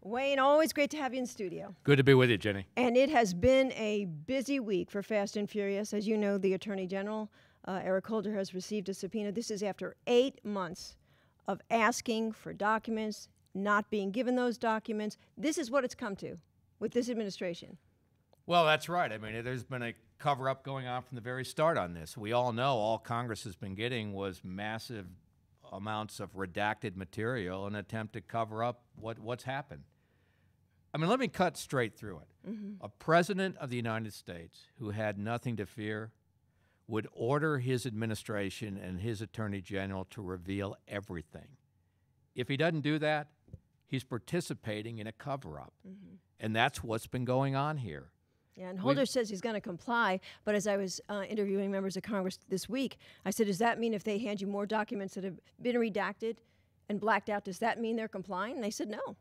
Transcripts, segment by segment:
Wayne, always great to have you in studio. Good to be with you, Jenny. And it has been a busy week for Fast and Furious. As you know, the Attorney General, Eric Holder, has received a subpoena. This is after 8 months of asking for documents, not being given those documents. This is what it's come to with this administration. Well, that's right. I mean, there's been a cover-up going on from the very start on this. We all know all Congress has been getting was massive amounts of redacted material in an attempt to cover up what's happened. I mean, let me cut straight through it. A president of the United States who had nothing to fear would order his administration and his attorney general to reveal everything. If he doesn't do that, he's participating in a cover-up. And that's what's been going on here. Yeah, and Holder says he's going to comply, but as I was interviewing members of Congress this week, I said, does that mean if they hand you more documents that have been redacted and blacked out, does that mean they're complying? And they said no.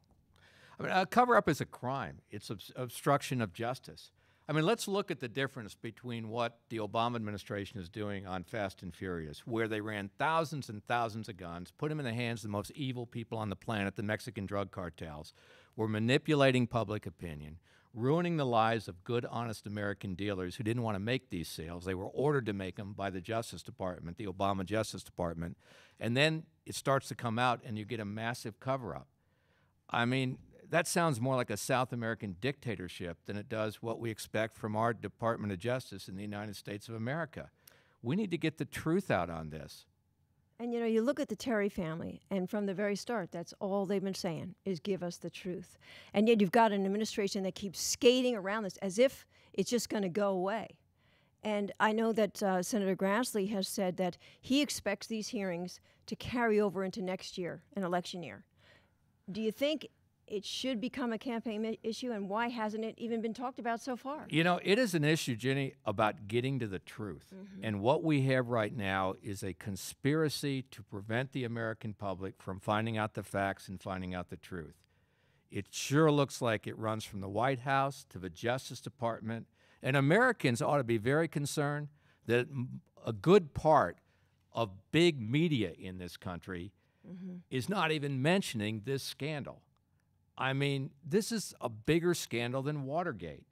I mean, a cover-up is a crime. It's obstruction of justice. I mean, let's look at the difference between what the Obama administration is doing on Fast and Furious, where they ran thousands and thousands of guns, put them in the hands of the most evil people on the planet, the Mexican drug cartels, were manipulating public opinion, ruining the lives of good, honest American dealers who didn't want to make these sales. They were ordered to make them by the Justice Department, the Obama Justice Department, and then it starts to come out and you get a massive cover-up. I mean, that sounds more like a South American dictatorship than it does what we expect from our Department of Justice in the United States of America. We need to get the truth out on this. And, you know, you look at the Terry family, and from the very start, that's all they've been saying is give us the truth. And yet you've got an administration that keeps skating around this as if it's just going to go away. And I know that Senator Grassley has said that he expects these hearings to carry over into next year, an election year. Do you think it should become a campaign issue, and why hasn't it even been talked about so far? You know, it is an issue, Jenny, about getting to the truth. And what we have right now is a conspiracy to prevent the American public from finding out the facts and finding out the truth. It sure looks like it runs from the White House to the Justice Department, and Americans ought to be very concerned that a good part of big media in this country is not even mentioning this scandal. I mean, this is a bigger scandal than Watergate.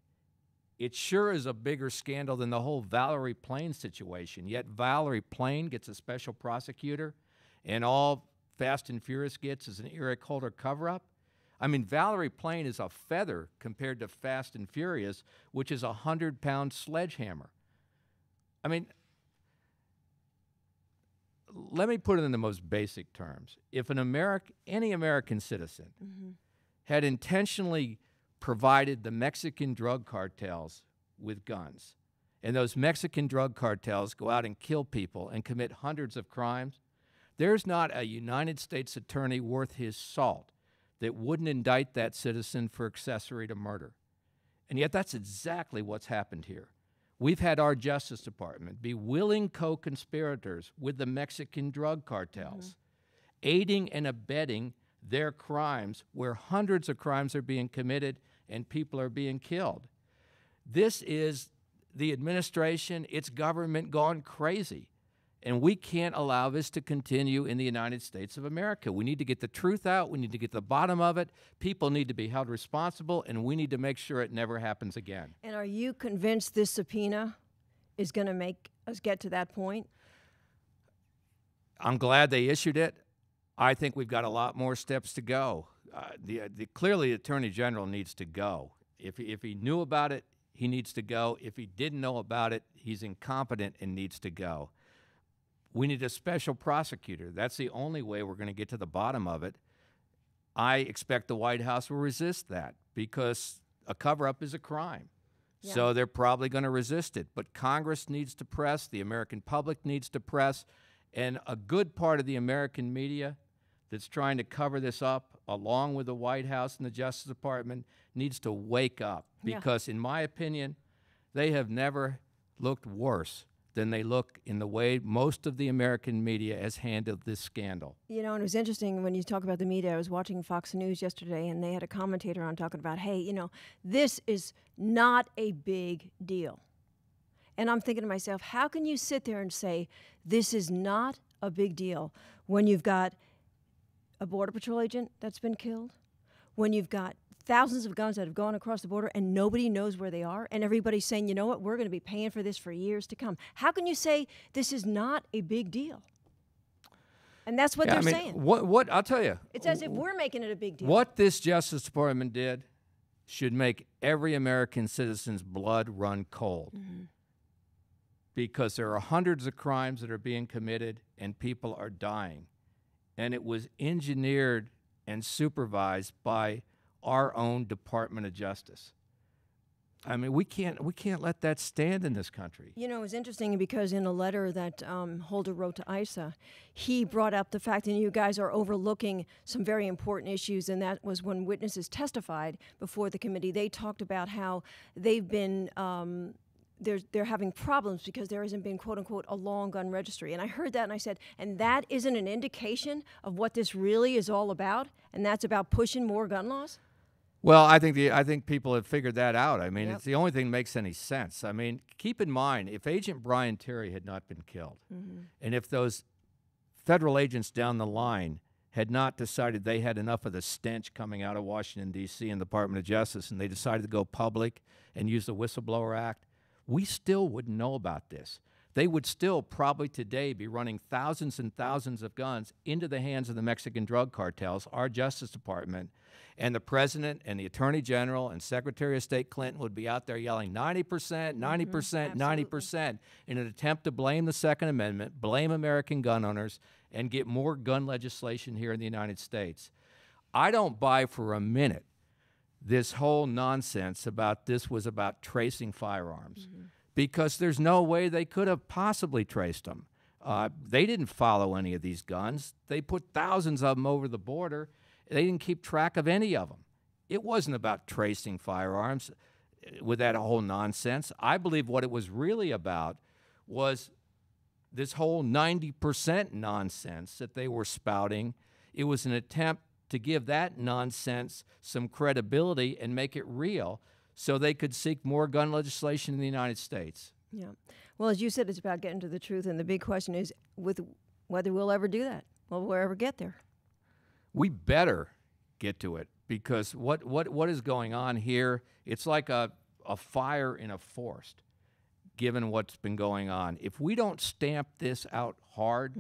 It sure is a bigger scandal than the whole Valerie Plame situation. Yet Valerie Plame gets a special prosecutor, and all Fast and Furious gets is an Eric Holder cover-up. I mean, Valerie Plame is a feather compared to Fast and Furious, which is a 100-pound sledgehammer. I mean, let me put it in the most basic terms. If any American citizen had intentionally provided the Mexican drug cartels with guns, and those Mexican drug cartels go out and kill people and commit hundreds of crimes, there's not a United States attorney worth his salt that wouldn't indict that citizen for accessory to murder. And yet that's exactly what's happened here. We've had our Justice Department be willing co-conspirators with the Mexican drug cartels, aiding and abetting their crimes where hundreds of crimes are being committed and people are being killed. This is the administration, its government gone crazy. And we can't allow this to continue in the United States of America. We need to get the truth out. We need to get to the bottom of it. People need to be held responsible, and we need to make sure it never happens again. And are you convinced this subpoena is going to make us get to that point? I'm glad they issued it. I think we've got a lot more steps to go. Clearly, the Attorney General needs to go. If he knew about it, he needs to go. If he didn't know about it, he's incompetent and needs to go. We need a special prosecutor. That's the only way we're going to get to the bottom of it. I expect the White House will resist that because a cover-up is a crime. Yeah. So they're probably going to resist it. But Congress needs to press, the American public needs to press, and a good part of the American media that's trying to cover this up, along with the White House and the Justice Department, needs to wake up. Because, in my opinion, they have never looked worse than they look in the way most of the American media has handled this scandal. You know, and it was interesting when you talk about the media. I was watching Fox News yesterday, and they had a commentator on talking about, hey, you know, this is not a big deal. And I'm thinking to myself, how can you sit there and say this is not a big deal when you've got a Border Patrol agent that's been killed, when you've got thousands of guns that have gone across the border and nobody knows where they are, and everybody's saying, you know what, we're going to be paying for this for years to come. How can you say this is not a big deal? And that's what they're saying. What I'll tell you. It's as if we're making it a big deal. What this Justice Department did should make every American citizen's blood run cold. Because there are hundreds of crimes that are being committed and people are dying. And it was engineered and supervised by our own Department of Justice. I mean, we can't let that stand in this country. You know, it was interesting because in a letter that Holder wrote to ISA, he brought up the fact that you guys are overlooking some very important issues, and that was when witnesses testified before the committee. They talked about how they've been they're having problems because there hasn't been, quote unquote, a long gun registry. And I heard that and I said, and that isn't an indication of what this really is all about, and that's about pushing more gun laws? Well, I think people have figured that out. I mean, it's the only thing that makes any sense. I mean, keep in mind, if Agent Brian Terry had not been killed, and if those federal agents down the line had not decided they had enough of the stench coming out of Washington, D.C. and the Department of Justice, and they decided to go public and use the Whistleblower Act, we still wouldn't know about this. They would still probably today be running thousands and thousands of guns into the hands of the Mexican drug cartels, our Justice Department, and the President and the Attorney General and Secretary of State Clinton would be out there yelling 90%, 90%, 90% in an attempt to blame the Second Amendment, blame American gun owners, and get more gun legislation here in the United States. I don't buy for a minute this whole nonsense about this was about tracing firearms. Because there's no way they could have possibly traced them. They didn't follow any of these guns. They put thousands of them over the border. They didn't keep track of any of them. It wasn't about tracing firearms with that whole nonsense. I believe what it was really about was this whole 90% nonsense that they were spouting. It was an attempt to give that nonsense some credibility and make it real, so they could seek more gun legislation in the United States. Yeah. Well, as you said, it's about getting to the truth, and the big question is with whether we'll ever do that. Will we ever get there? We better get to it, because what is going on here, it's like a fire in a forest, given what's been going on. If we don't stamp this out hard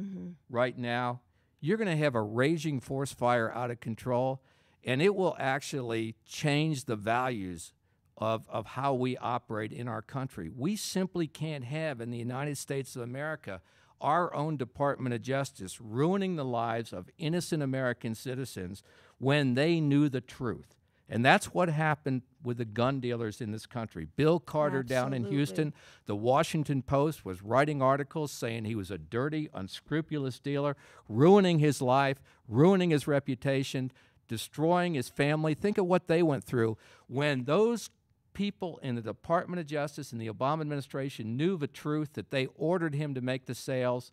right now, you're going to have a raging forest fire out of control, and it will actually change the values of how we operate in our country. We simply can't have in the United States of America our own Department of Justice ruining the lives of innocent American citizens when they knew the truth. And that's what happened with the gun dealers in this country. Bill Carter down in Houston, the Washington Post was writing articles saying he was a dirty, unscrupulous dealer, ruining his life, ruining his reputation, destroying his family. Think of what they went through when those people in the Department of Justice and the Obama administration knew the truth, that they ordered him to make the sales,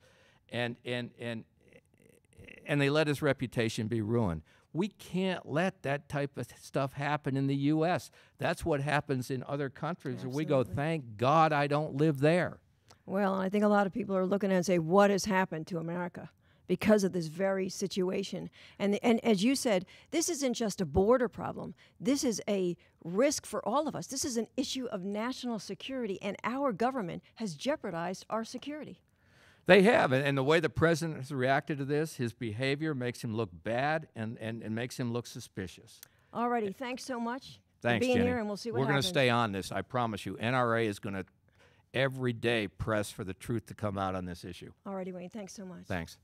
and they let his reputation be ruined. We can't let that type of stuff happen in the U.S. That's what happens in other countries where we go, thank God I don't live there. Well, I think a lot of people are looking at it and say, what has happened to America because of this very situation? And as you said, this isn't just a border problem. This is a risk for all of us. This is an issue of national security, and our government has jeopardized our security. They have, and the way the president has reacted to this, his behavior makes him look bad and makes him look suspicious. All righty, thanks so much for being here, and we'll see what happens. We're going to stay on this, I promise you. NRA is going to every day press for the truth to come out on this issue. All righty, Wayne, thanks so much. Thanks.